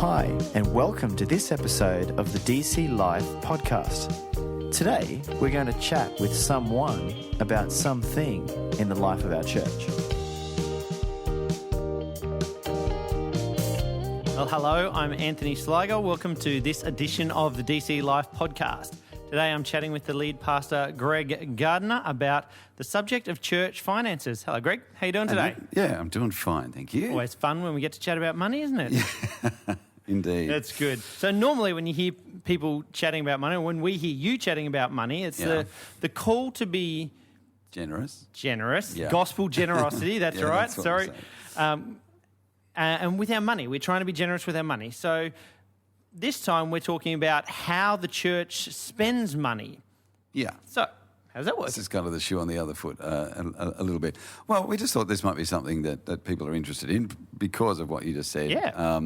Hi, and welcome to this episode of the DC Life podcast. Today, we're going to chat with someone about something in the life of our church. Well, hello, I'm Anthony Sligo. Welcome to this edition of the DC Life podcast. Today, I'm chatting with the lead pastor, Greg Gardner, about the subject of church finances. Hello, Greg. How you doing today? Yeah, I'm doing fine, thank you. Always fun when we get to chat about money, isn't it? Yeah, indeed. That's good. So normally when you hear people chatting about money, or when we hear you chatting about money, it's the call to be generous, yeah. Gospel generosity, that's yeah, right. That's what Sorry. I'm And with our money, we're trying to be generous with our money. So this time we're talking about how the church spends money. Yeah. So how does that work? This is kind of the shoe on the other foot a little bit. Well, we just thought this might be something that people are interested in because of what you just said. Yeah.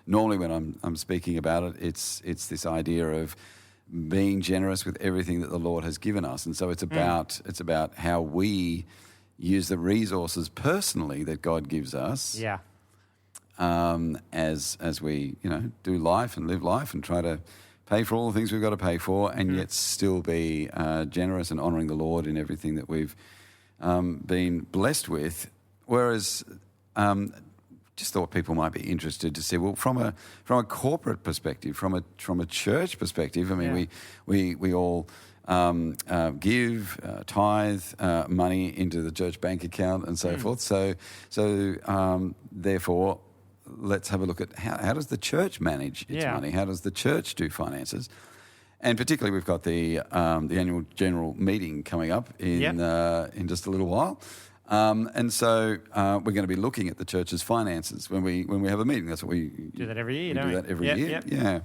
Normally when I'm speaking about it, it's this idea of being generous with everything that the Lord has given us. And so it's about how we use the resources personally that God gives us. Yeah. As we, do life and live life and try to pay for all the things we've got to pay for and yet still be generous and honouring the Lord in everything that we've been blessed with. Whereas just thought people might be interested to see, well, from a corporate perspective, from a church perspective, I mean, we all give, tithe money into the church bank account and so forth. So therefore, let's have a look at how does the church manage its money? How does the church do finances? And particularly, we've got the annual general meeting coming up in just a little while. And so we're going to be looking at the church's finances when we have a meeting. That's what we do that every year. We do that every year. Yep. Yeah.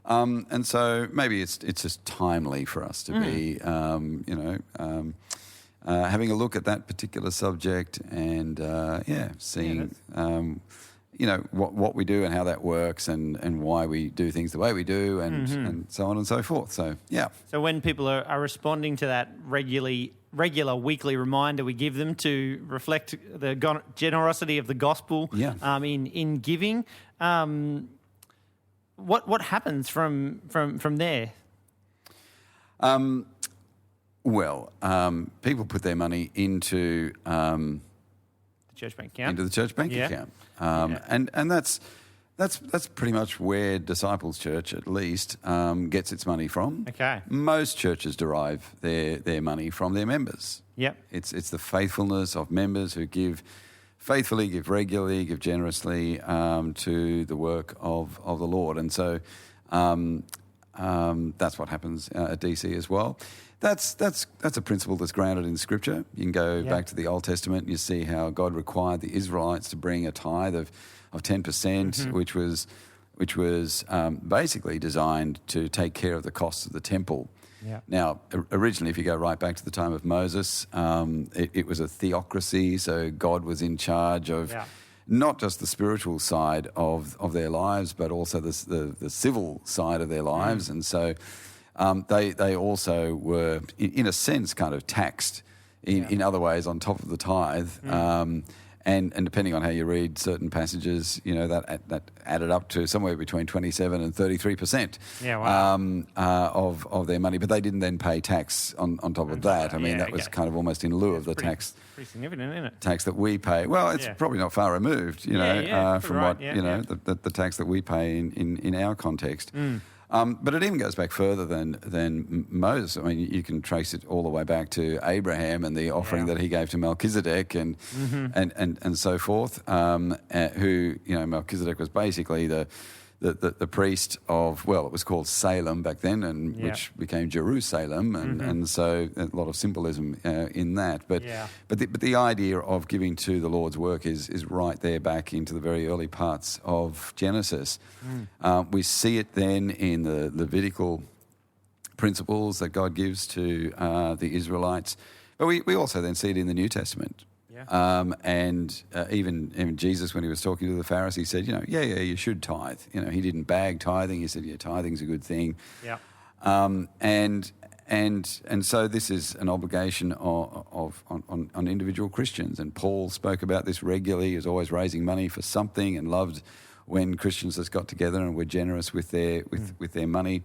And so maybe it's just timely for us to be, having a look at that particular subject and seeing, what we do and how that works and why we do things the way we do and so on and so forth. So, yeah. So when people are responding to that regular weekly reminder we give them to reflect the generosity of the gospel in giving, what happens from there? People put their money into the church bank account. Into the church bank account, and that's pretty much where Disciples Church, at least, gets its money from. Okay. Most churches derive their money from their members. Yep. It's the faithfulness of members who give faithfully, give regularly, give generously to the work of the Lord. And so that's what happens at DC as well. That's a principle that's grounded in Scripture. You can go back to the Old Testament and you see how God required the Israelites to bring a tithe of 10%, which was basically designed to take care of the costs of the temple. Yeah. Now, originally, if you go right back to the time of Moses, it was a theocracy, so God was in charge of not just the spiritual side of their lives, but also the civil side of their lives. And so they also were, in a sense, kind of taxed in other ways on top of the tithe. And depending on how you read certain passages, that added up to somewhere between 27 and 33% of their money. But they didn't then pay tax on top of that. I mean, that was kind of almost in lieu of the tax. Pretty significant, isn't it? Tax that we pay. Well, it's probably not far removed, from what the tax that we pay in our context. But it even goes back further than Moses. I mean, you can trace it all the way back to Abraham and the offering that he gave to Melchizedek and so forth. Who Melchizedek was basically the priest of, it was called Salem back then, which became Jerusalem, and so a lot of symbolism in that. But the idea of giving to the Lord's work is right there back into the very early parts of Genesis. We see it then in the Levitical principles that God gives to the Israelites, but we also then see it in the New Testament. Even Jesus, when he was talking to the Pharisees, said, you should tithe. He didn't bag tithing. He said, tithing's a good thing. Yeah. And so this is an obligation on individual Christians. And Paul spoke about this regularly. He was always raising money for something and loved when Christians just got together and were generous with their with their money.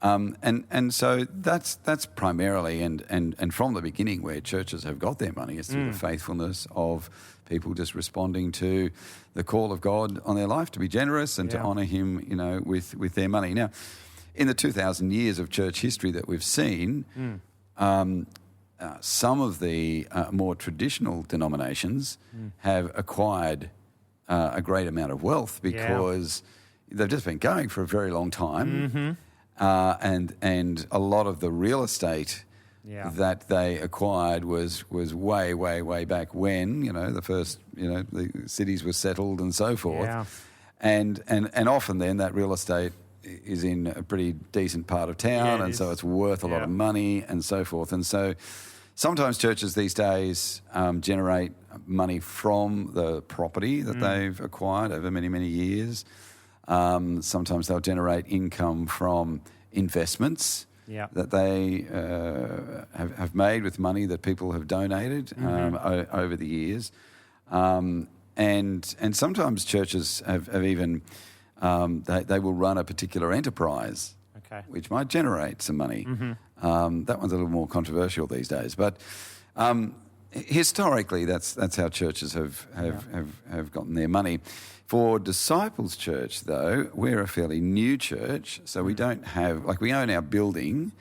And so that's primarily and from the beginning where churches have got their money is through the faithfulness of people just responding to the call of God on their life to be generous and to honour Him, with their money. Now, in the 2,000 years of church history that we've seen, some of the more traditional denominations have acquired a great amount of wealth because they've just been going for a very long time. And a lot of the real estate that they acquired was way, way, way back when, the first, the cities were settled and so forth. Yeah. And often then that real estate is in a pretty decent part of town, and so it's worth a lot of money and so forth. And so sometimes churches these days generate money from the property that they've acquired over many, many years. Sometimes they'll generate income from investments that they have made with money that people have donated over the years. And sometimes churches have even, they will run a particular enterprise which might generate some money. That one's a little more controversial these days. But historically, that's how churches have gotten their money. For Disciples Church, though, we're a fairly new church, so we don't have, we own our building.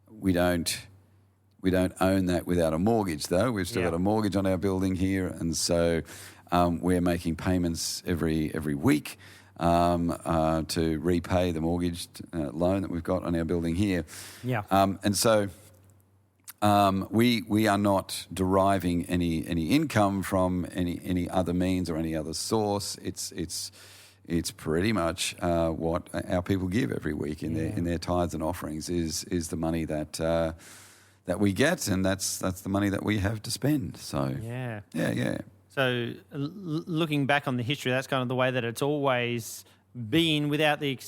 We don't own that without a mortgage, though. We've still got a mortgage on our building here, and so we're making payments every week to repay the mortgage loan that we've got on our building here. And so we are not deriving any income from any other means or any other source. It's pretty much what our people give every week in their tithes and offerings is the money that we get, and that's the money that we have to spend. So yeah. So looking back on the history, that's kind of the way that it's always been, without the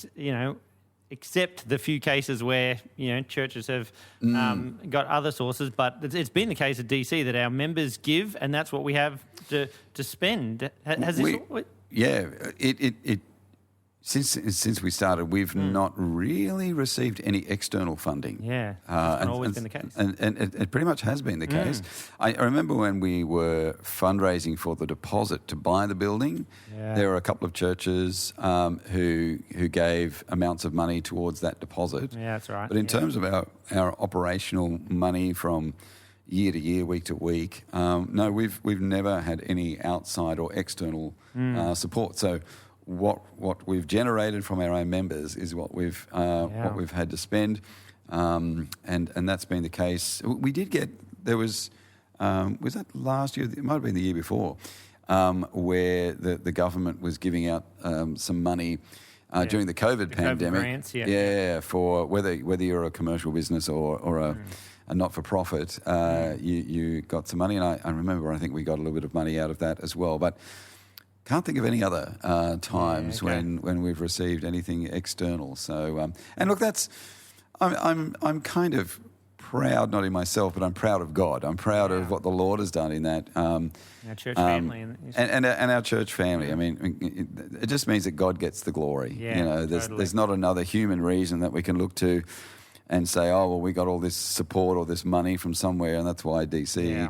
except the few cases where churches have got other sources, but it's been the case at DC that our members give, and that's what we have to spend. Since we started, we've not really received any external funding. That's not always been the case. And it pretty much has been the case. I remember when we were fundraising for the deposit to buy the building, there were a couple of churches who gave amounts of money towards that deposit. Yeah, that's right. But in terms of our operational money from year to year, week to week, no, we've never had any outside or external support. So what we've generated from our own members is what we've had to spend, and that's been the case. We did get, there was that last year? It might have been the year before, where the government was giving out some money during the COVID pandemic. COVID grants, for whether you're a commercial business or a not-for-profit, you got some money, and I remember I think we got a little bit of money out of that as well, but can't think of any other times when we've received anything external. So, and look, I'm kind of proud, not in myself, but I'm proud of God. I'm proud of what the Lord has done in that. Our church family. And our church family. I mean, it just means that God gets the glory. There's not another human reason that we can look to and say, oh, well, we got all this support or this money from somewhere, and that's why DC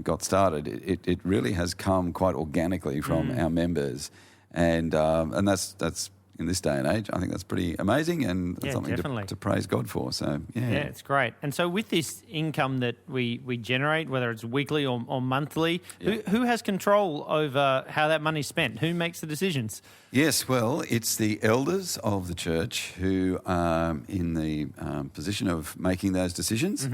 got started. It really has come quite organically from our members, and that's in this day and age, I think that's pretty amazing, and something to praise God for. So it's great. And so with this income that we generate, whether it's weekly or monthly, who has control over how that money's spent? Who makes the decisions? Yes, well, it's the elders of the church who are in the position of making those decisions.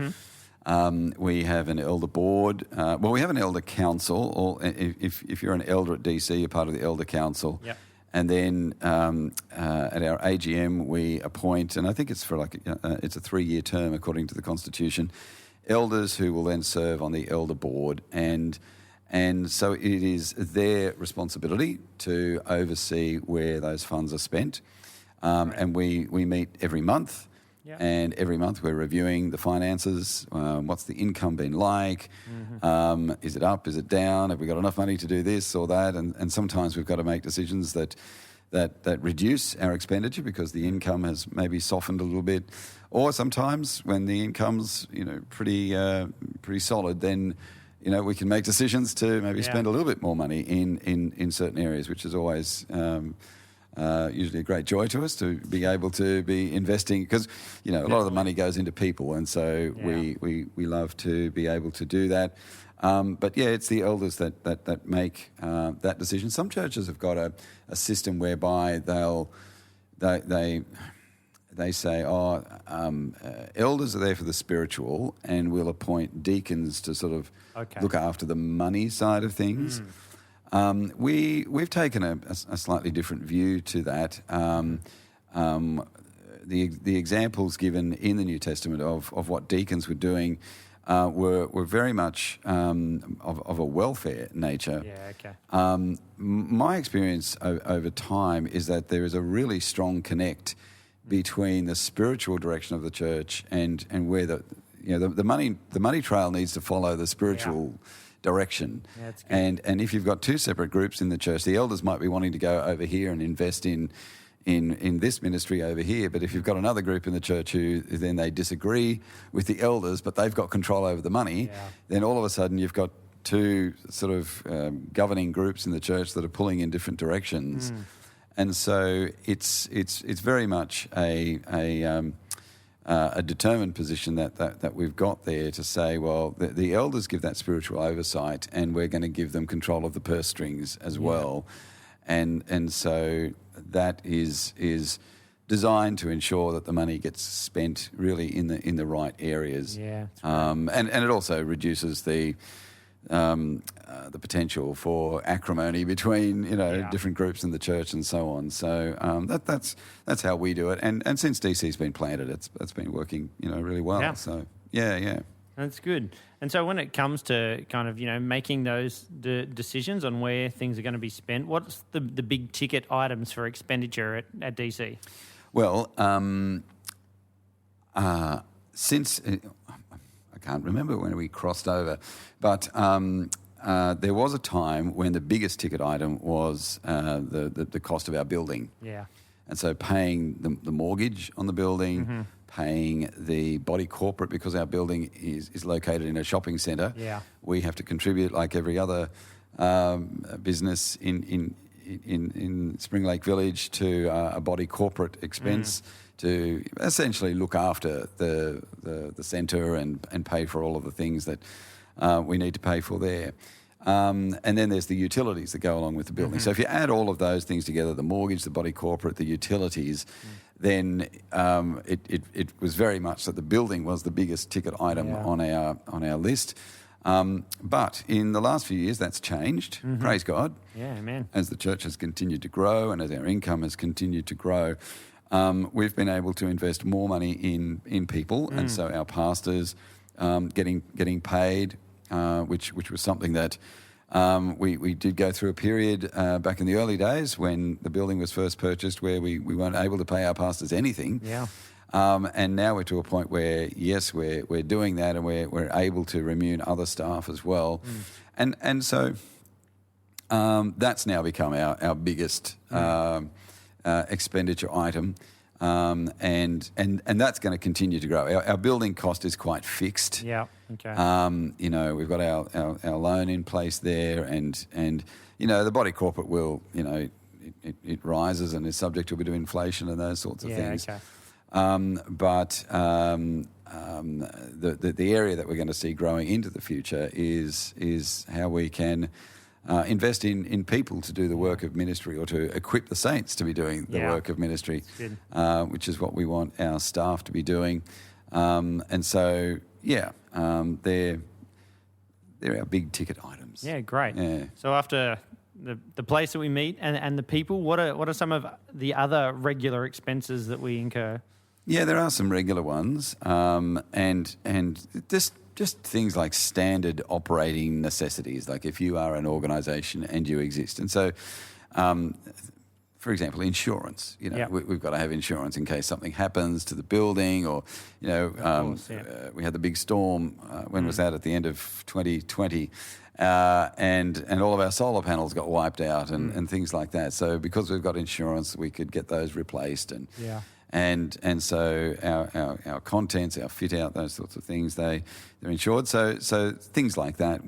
We have an elder board. We have an elder council. Or if you're an elder at DC, you're part of the elder council. Yep. And then at our AGM, we appoint, and I think it's for it's a 3-year term according to the Constitution, elders who will then serve on the elder board, and so it is their responsibility to oversee where those funds are spent. And we meet every month. Yep. And every month we're reviewing the finances. What's the income been like? Is it up? Is it down? Have we got enough money to do this or that? And sometimes we've got to make decisions that reduce our expenditure because the income has maybe softened a little bit. Or sometimes when the income's pretty solid, then we can make decisions to maybe spend a little bit more money in certain areas, which is always usually a great joy to us to be able to be investing because a lot of the money goes into people, and so we love to be able to do that. But it's the elders that make that decision. Some churches have got a system whereby they say, elders are there for the spiritual, and we'll appoint deacons to sort of look after the money side of things. We've taken a slightly different view to that. The examples given in the New Testament of what deacons were doing were very much of a welfare nature. Yeah, okay. My experience over time is that there is a really strong connect between the spiritual direction of the church and where the money trail needs to follow the spiritual direction. Yeah, that's good. And if you've got two separate groups in the church, the elders might be wanting to go over here and invest in this ministry over here, but if you've got another group in the church who then they disagree with the elders, but they've got control over the money, then all of a sudden you've got two sort of governing groups in the church that are pulling in different directions. And so it's very much a determined position that we've got there to say, well, the elders give that spiritual oversight, and we're going to give them control of the purse strings as well, and so that is designed to ensure that the money gets spent really in the right areas. Yeah, and it also reduces the potential for acrimony between different groups in the church and so on. So that's how we do it. And since DC's been planted, it's been working really well. Yeah. So yeah. That's good. And so when it comes to kind of, making those decisions on where things are going to be spent, what's the big ticket items for expenditure at DC? Well, since I can't remember when we crossed over, but there was a time when the biggest ticket item was the cost of our building. Yeah. And so paying the mortgage on the building, paying the body corporate, because our building is located in a shopping centre. Yeah. We have to contribute like every other business in Spring Lake Village to a body corporate expense to essentially look after the centre and pay for all of the things that we need to pay for there. And then there's the utilities that go along with the building. So if you add all of those things together, the mortgage, the body corporate, the utilities, then it was very much that the building was the biggest ticket item on our list. But in the last few years, that's changed. Praise God. Yeah, amen. As the church has continued to grow and as our income has continued to grow, we've been able to invest more money in people, and so our pastors getting paid, which was something that we did go through a period back in the early days when the building was first purchased where we weren't able to pay our pastors anything. Yeah. And now we're to a point where, yes, we're doing that, and we're able to remunerate other staff as well. And so that's now become our biggest expenditure item. And that's going to continue to grow. Our building cost is quite fixed. Yeah. Okay. We've got our loan in place there, and the body corporate will, it rises and is subject to a bit of inflation and those sorts of things. Okay. But the area that we're going to see growing into the future is how we can invest in people to do the work of ministry, or to equip the saints to be doing the work of ministry, which is what we want our staff to be doing. And so, they're our big ticket items. Yeah, great. Yeah. So after the place that we meet and the people, what are some of the other regular expenses that we incur? Yeah, there are some regular ones, and just things like standard operating necessities, like if you are an organisation and you exist. And so, for example, insurance. Yep. We've got to have insurance in case something happens to the building, or we had the big storm. When was that? At the end of 2020. And all of our solar panels got wiped out and things like that. So because we've got insurance, we could get those replaced. And so our contents, our fit out, those sorts of things, they're insured. So things like that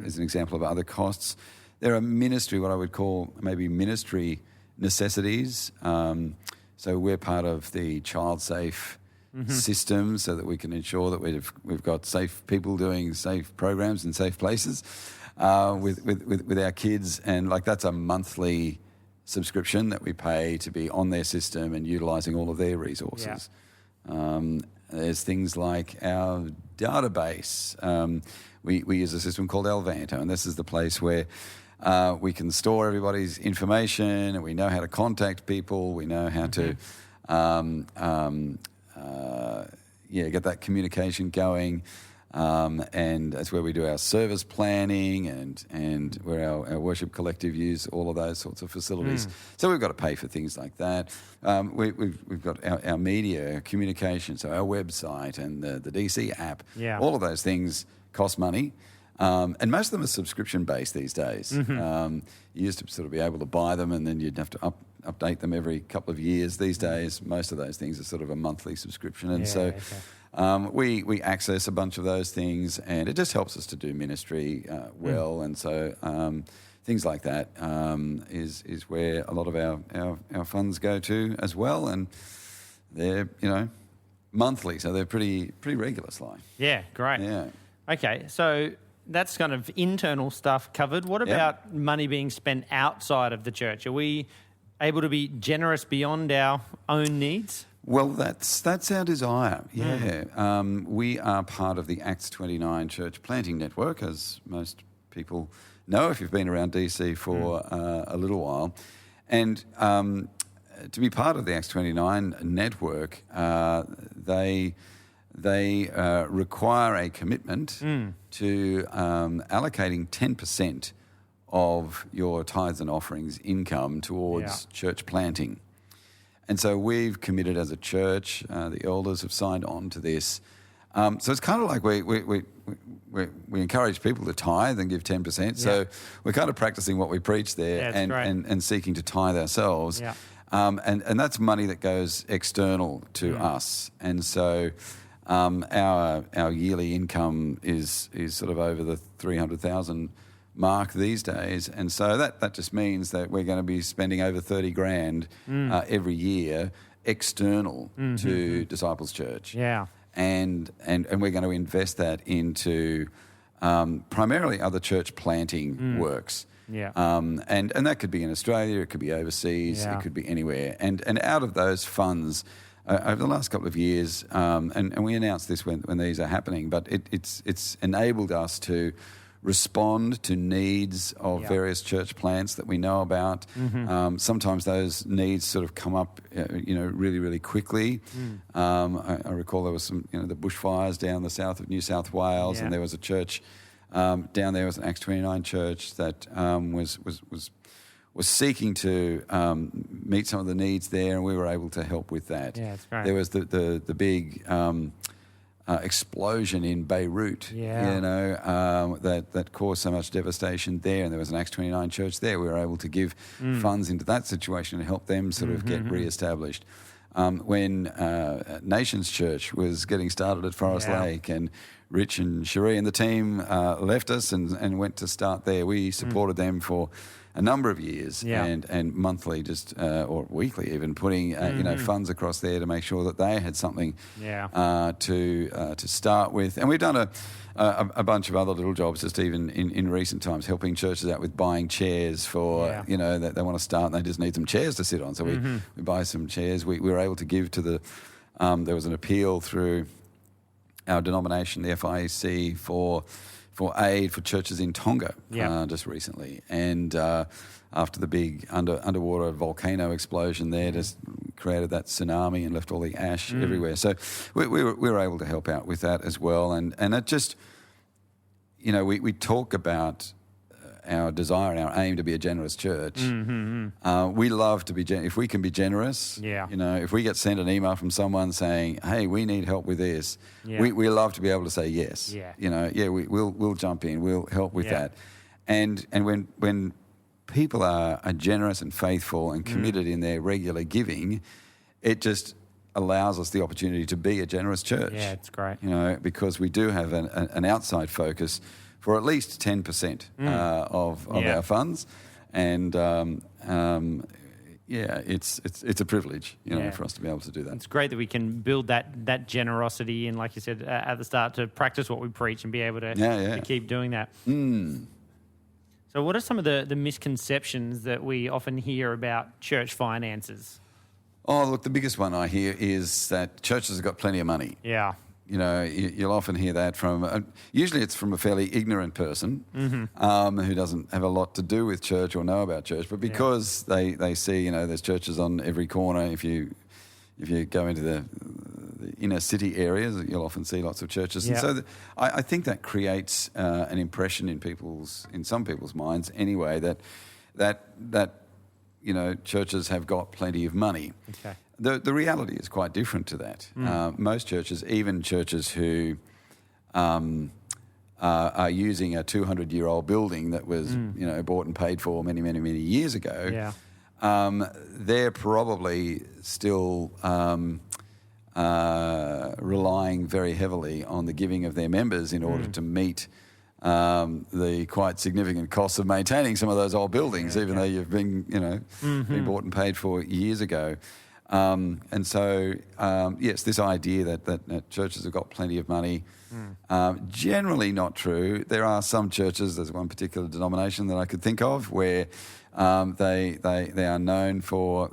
as an example of other costs. There are what I would call maybe ministry necessities. So we're part of the Child Safe system, so that we can ensure that we've got safe people doing safe programs in safe places with our kids, and like that's a monthly subscription that we pay to be on their system and utilising all of their resources. There's things like our database. We use a system called Alvanto, and this is the place where we can store everybody's information, and we know how to contact people. We know how to get that communication going. And that's where we do our service planning and where our worship collective use all of those sorts of facilities. So we've got to pay for things like that. We've got our media, our communication, so our website and the DC app. Yeah. All of those things cost money. And most of them are subscription-based these days. You used to sort of be able to buy them and then you'd have to update them every couple of years. These days, most of those things are sort of a monthly subscription. And we access a bunch of those things, and it just helps us to do ministry well. And so things like that is where a lot of our funds go to as well. And they're, monthly, so they're pretty regular, Sly. Yeah, great. Yeah. Okay, so that's kind of internal stuff covered. What about money being spent outside of the church? Are we able to be generous beyond our own needs? Well, that's our desire, yeah. We are part of the Acts 29 Church Planting Network, as most people know if you've been around DC for a little while. And to be part of the Acts 29 network, they require a commitment to allocating 10% of your tithes and offerings income towards church planting. And so we've committed as a church, the elders have signed on to this. So it's kind of like we encourage people to tithe and give 10%. So we're kind of practicing what we preach there and seeking to tithe ourselves. Yeah. And that's money that goes external to us. And so our yearly income is sort of over the 300,000 mark these days, and so that just means that we're going to be spending over 30 grand every year external to Disciples Church. Yeah, and we're going to invest that into primarily other church planting works. Yeah, and that could be in Australia, it could be overseas, it could be anywhere. And out of those funds, over the last couple of years, and we announced this when these are happening, but it's enabled us to respond to needs of various church plants that we know about. Sometimes those needs sort of come up, really, really quickly. I recall there was some, the bushfires down the south of New South Wales, and there was a church down there, was an Acts 29 church that was seeking to meet some of the needs there, and we were able to help with that. Yeah, that's great. There was the big explosion in Beirut, that caused so much devastation there, and there was an Acts 29 church there. We were able to give funds into that situation and help them sort of get re-established. When Nations Church was getting started at Forest Lake, and Rich and Cherie and the team left us and went to start there, we supported them for a number of years, and monthly, or weekly even, putting funds across there to make sure that they had something to start with. And we've done a bunch of other little jobs just even in recent times, helping churches out with buying chairs for that they want to start and they just need some chairs to sit on. So we buy some chairs. We were able to give to the there was an appeal through our denomination, the FIEC, for aid for churches in Tonga just recently. And after the big underwater volcano explosion there, just created that tsunami and left all the ash everywhere. So we were able to help out with that as well. And it just, we talk about our desire and our aim to be a generous church. We love to be if we can be generous. Yeah. If we get sent an email from someone saying, "Hey, we need help with this," Yeah. we love to be able to say yes. Yeah. We'll jump in. We'll help with that. And when people are generous and faithful and committed in their regular giving, it just allows us the opportunity to be a generous church. Yeah, it's great. Because we do have an outside focus for at least 10% of our funds, and it's a privilege, for us to be able to do that. It's great that we can build that generosity in, like you said at the start, to practice what we preach and be able to keep doing that. So what are some of the misconceptions that we often hear about church finances? Oh, look, the biggest one I hear is that churches have got plenty of money. Yeah. You'll often hear that from, usually it's from a fairly ignorant person who doesn't have a lot to do with church or know about church, but because they see, there's churches on every corner. If you go into the inner city areas, you'll often see lots of churches. And so I think that creates an impression in some people's minds anyway, that churches have got plenty of money. Okay. The reality is quite different to that. Most churches, even churches who are using a 200-year-old building that was bought and paid for many, many, many years ago, they're probably still relying very heavily on the giving of their members in order to meet the quite significant costs of maintaining some of those old buildings, even though you've been, been bought and paid for years ago. And so, yes, this idea that churches have got plenty of money, generally not true. There are some churches, there's one particular denomination that I could think of, where they are known for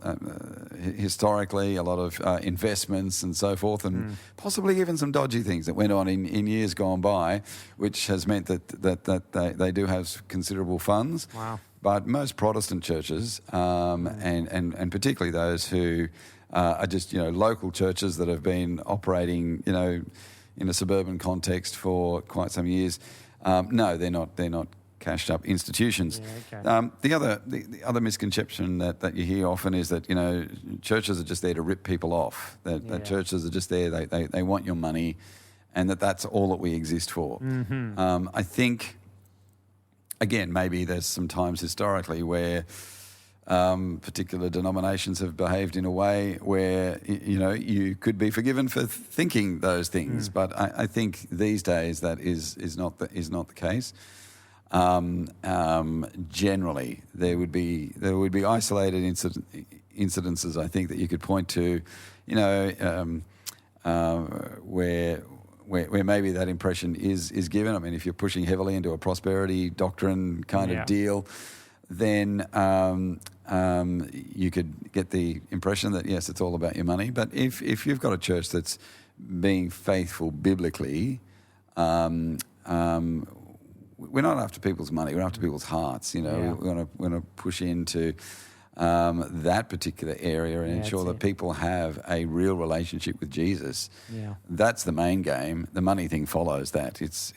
historically a lot of investments and so forth, and possibly even some dodgy things that went on in years gone by, which has meant that they do have considerable funds. Wow. But most Protestant churches, and particularly those who are just local churches that have been operating in a suburban context for quite some years, no, they're not cashed up institutions. Yeah, okay. The other misconception that you hear often is that churches are just there to rip people off. That churches are just there, they want your money, and that's all that we exist for. I think, again, maybe there's some times historically where particular denominations have behaved in a way where you could be forgiven for thinking those things, but I think these days that is not the case. Generally, there would be isolated incidences, I think, that you could point to, where maybe that impression is given. I mean, if you're pushing heavily into a prosperity doctrine kind of deal, then you could get the impression that, yes, it's all about your money. But if you've got a church that's being faithful biblically, we're not after people's money, we're after people's hearts. We're going to push into that particular area and ensure that people have a real relationship with Jesus. Yeah. That's the main game. The money thing follows that. It's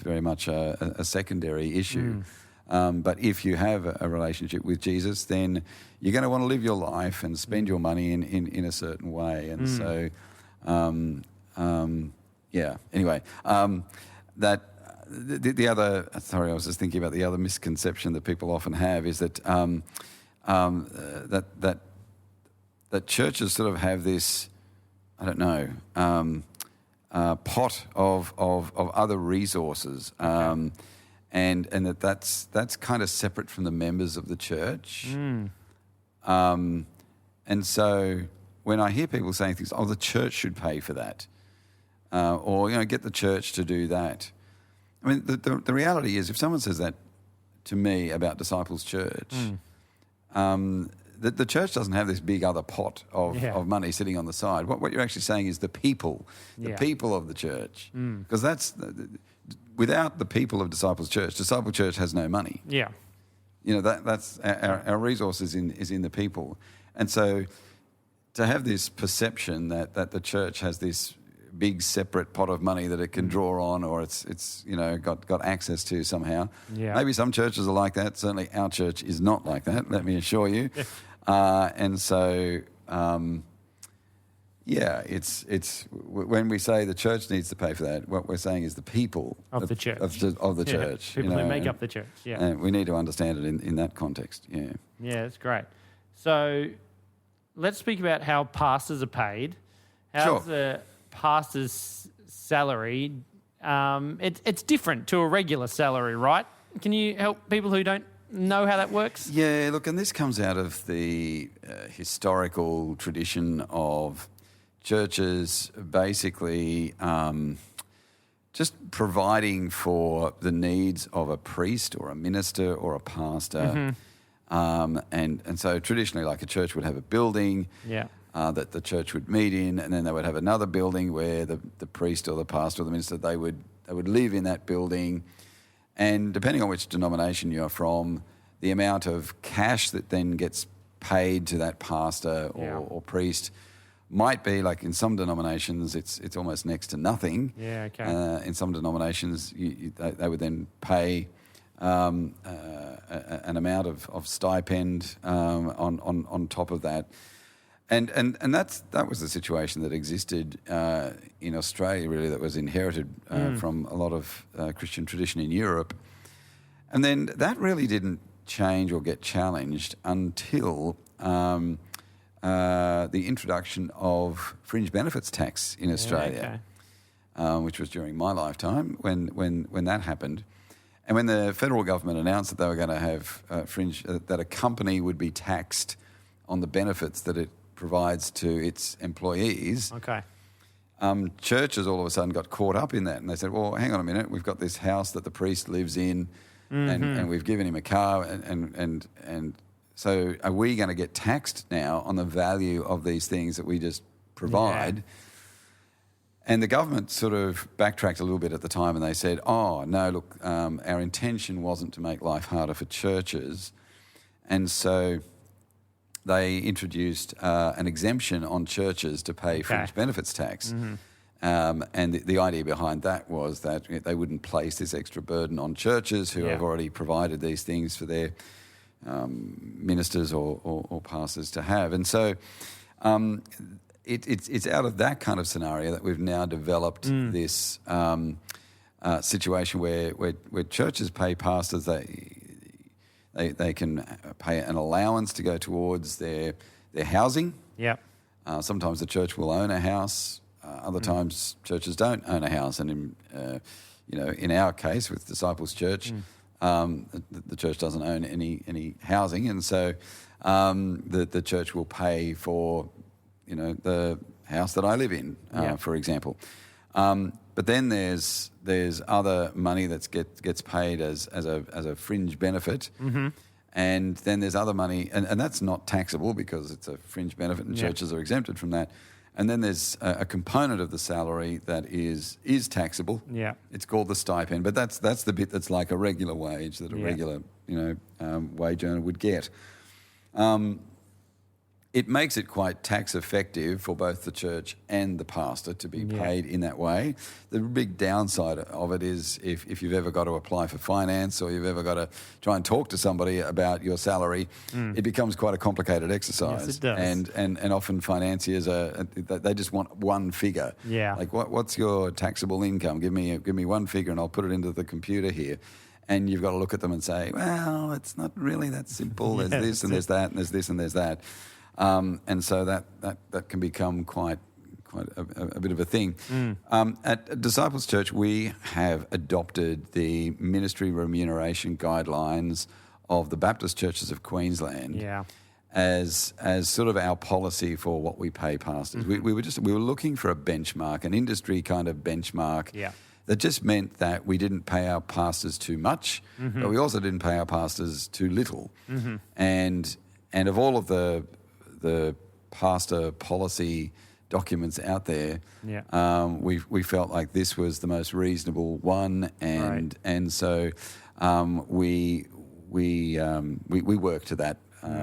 very much a secondary issue. But if you have a relationship with Jesus, then you're going to want to live your life and spend your money in a certain way. And so, anyway, the other, sorry, I was just thinking about the other misconception that people often have is that that churches sort of have this, I don't know, pot of other resources, and that's kind of separate from the members of the church. And so when I hear people saying things, the church should pay for that, or get the church to do that. I mean, the reality is, if someone says that to me about Disciples Church, the church doesn't have this big other pot of money sitting on the side. What you're actually saying is the people of the church, because that's without the people of Disciples Church, Disciple Church has no money. Yeah, that's our resource is in the people, and so to have this perception that the church has this big separate pot of money that it can draw on, or it's got access to somehow. Yeah. Maybe some churches are like that. Certainly our church is not like that, let me assure you. And so, it's when we say the church needs to pay for that, what we're saying is the people of the church. Of the church. People who make up the church, yeah. And we need to understand it in that context, yeah. Yeah, that's great. So let's speak about how pastors are paid. How's the pastor's salary? It's different to a regular salary, right? Can you help people who don't know how that works? Yeah, look, and this comes out of the historical tradition of churches basically just providing for the needs of a priest or a minister or a pastor. And so traditionally, like a church would have a building that the church would meet in, and then they would have another building where the priest or the pastor or the minister, they would live in that building. And depending on which denomination you're from, the amount of cash that then gets paid to that pastor or priest might be, like in some denominations, it's almost next to nothing. Yeah, okay. In some denominations, they would then pay an amount of stipend on top of that. And that was the situation that existed in Australia, really, that was inherited from a lot of Christian tradition in Europe. And then that really didn't change or get challenged until the introduction of fringe benefits tax in Australia, which was during my lifetime when that happened. And when the federal government announced that they were going to have that a company would be taxed on the benefits that it provides to its employees, churches all of a sudden got caught up in that, and they said, well, hang on a minute, we've got this house that the priest lives in, and we've given him a car, and so are we going to get taxed now on the value of these things that we just provide? And the government sort of backtracked a little bit at the time, and they said, oh, no, look, our intention wasn't to make life harder for churches. And so they introduced an exemption on churches to pay fringe benefits tax. And the idea behind that was that they wouldn't place this extra burden on churches who have already provided these things for their ministers or pastors to have. And so it's out of that kind of scenario that we've now developed this situation where churches pay pastors. They can pay an allowance to go towards their housing. Sometimes the church will own a house. Other times churches don't own a house. And in our case with Disciples Church, the church doesn't own any housing, and so the church will pay for the house that I live in, for example. But then there's other money that gets paid as a fringe benefit, and then there's other money, and that's not taxable because it's a fringe benefit, and churches are exempted from that. And then there's a component of the salary that is taxable. It's called the stipend, but that's the bit that's like a regular wage that a regular wage earner would get. It makes it quite tax effective for both the church and the pastor to be paid in that way. The big downside of it is if you've ever got to apply for finance or you've ever got to try and talk to somebody about your salary, it becomes quite a complicated exercise. Yes, it does. And often financiers they just want one figure. Like what's your taxable income? Give me one figure and I'll put it into the computer here. And you've got to look at them and say, well, it's not really that simple. There's this and there's that and there's this and there's that. And so that can become quite a bit of a thing. At Disciples Church, we have adopted the ministry remuneration guidelines of the Baptist Churches of Queensland as sort of our policy for what we pay pastors. We were looking for a benchmark, an industry kind of benchmark. That just meant that we didn't pay our pastors too much, but we also didn't pay our pastors too little. And of all of the pastor policy documents out there, we felt like this was the most reasonable one, and so we work to that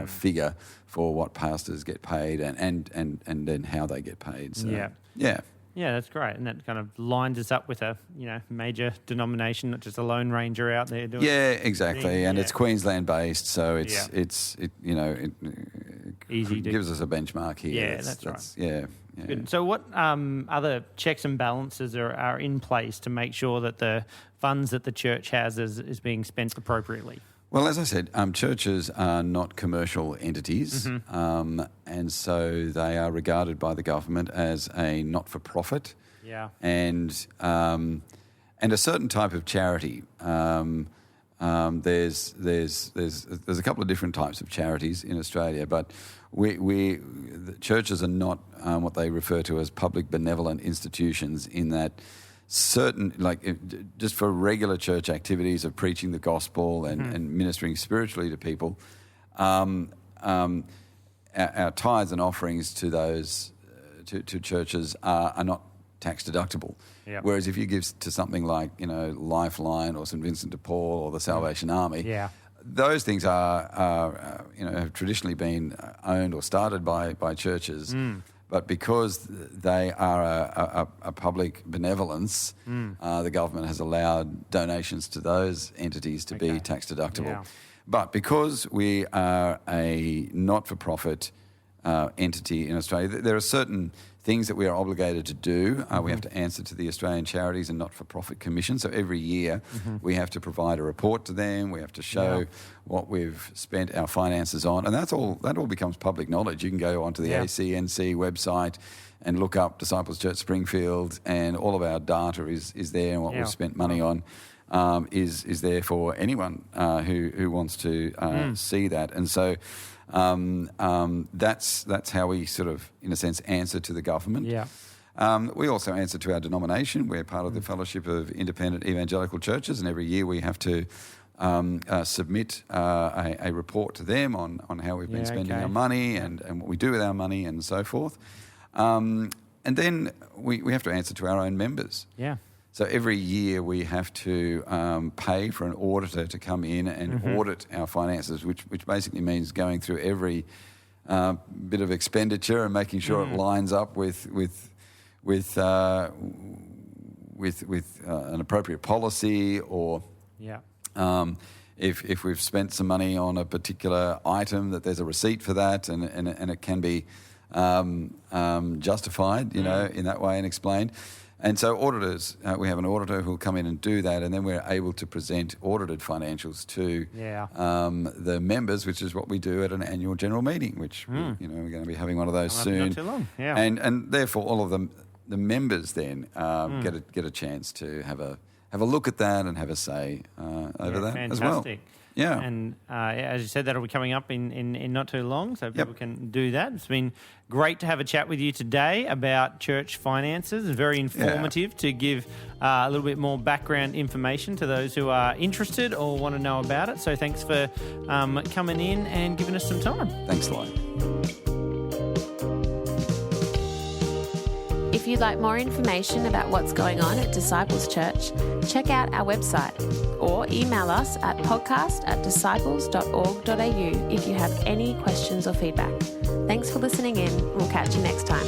figure for what pastors get paid and then how they get paid. So, Yeah, that's great. And that kind of lines us up with a, major denomination, not just a Lone Ranger out there doing Yeah, exactly. things. And Yeah. it's Queensland based, so it Easy to- gives us a benchmark here. Yeah, that's right. Yeah. Good. So what other checks and balances are in place to make sure that the funds that the church has is being spent appropriately? Well, as I said, churches are not commercial entities, and so they are regarded by the government as a not-for-profit, and a certain type of charity. There's a couple of different types of charities in Australia, but the churches are not what they refer to as public benevolent institutions, in that certain, just for regular church activities of preaching the gospel and ministering spiritually to people, our tithes and offerings to those to churches are not tax deductible. Yep. Whereas if you give to something like Lifeline or St Vincent de Paul or the Salvation Army, those things are have traditionally been owned or started by churches. But because they are a public benevolence, the government has allowed donations to those entities to be tax deductible. Yeah. But because we are a not-for-profit entity in Australia, there are certain things that we are obligated to do. We have to answer to the Australian Charities and Not-for-Profit Commission. So every year we have to provide a report to them. We have to show what we've spent our finances on. And that all becomes public knowledge. You can go onto the ACNC website and look up Disciples Church Springfield, and all of our data is there, and what we've spent money on is there for anyone who wants to see that. And so that's how we sort of, in a sense, answer to the government. Yeah. We also answer to our denomination. We're part of the Fellowship of Independent Evangelical Churches, and every year we have to submit a report to them on how we've been spending our money and what we do with our money and so forth. And then we have to answer to our own members. Yeah. So every year we have to pay for an auditor to come in and audit our finances, which basically means going through every bit of expenditure and making sure it lines up with an appropriate policy, or if we've spent some money on a particular item, that there's a receipt for that, and it can be justified, in that way and explained. And so auditors, we have an auditor who will come in and do that, and then we're able to present audited financials to the members, which is what we do at an annual general meeting, which we're going to be having one of those soon. Not too long. Yeah. And therefore all of the members then get a chance to have a look at that and have a say over that as well. Fantastic. Yeah. And as you said, that'll be coming up in not too long, so people can do that. It's been great to have a chat with you today about church finances. It's very informative to give a little bit more background information to those who are interested or want to know about it. So thanks for coming in and giving us some time. Thanks, Lloyd. If you'd like more information about what's going on at Disciples Church, check out our website or email us at podcast@disciples.org.au if you have any questions or feedback. Thanks for listening in. We'll catch you next time.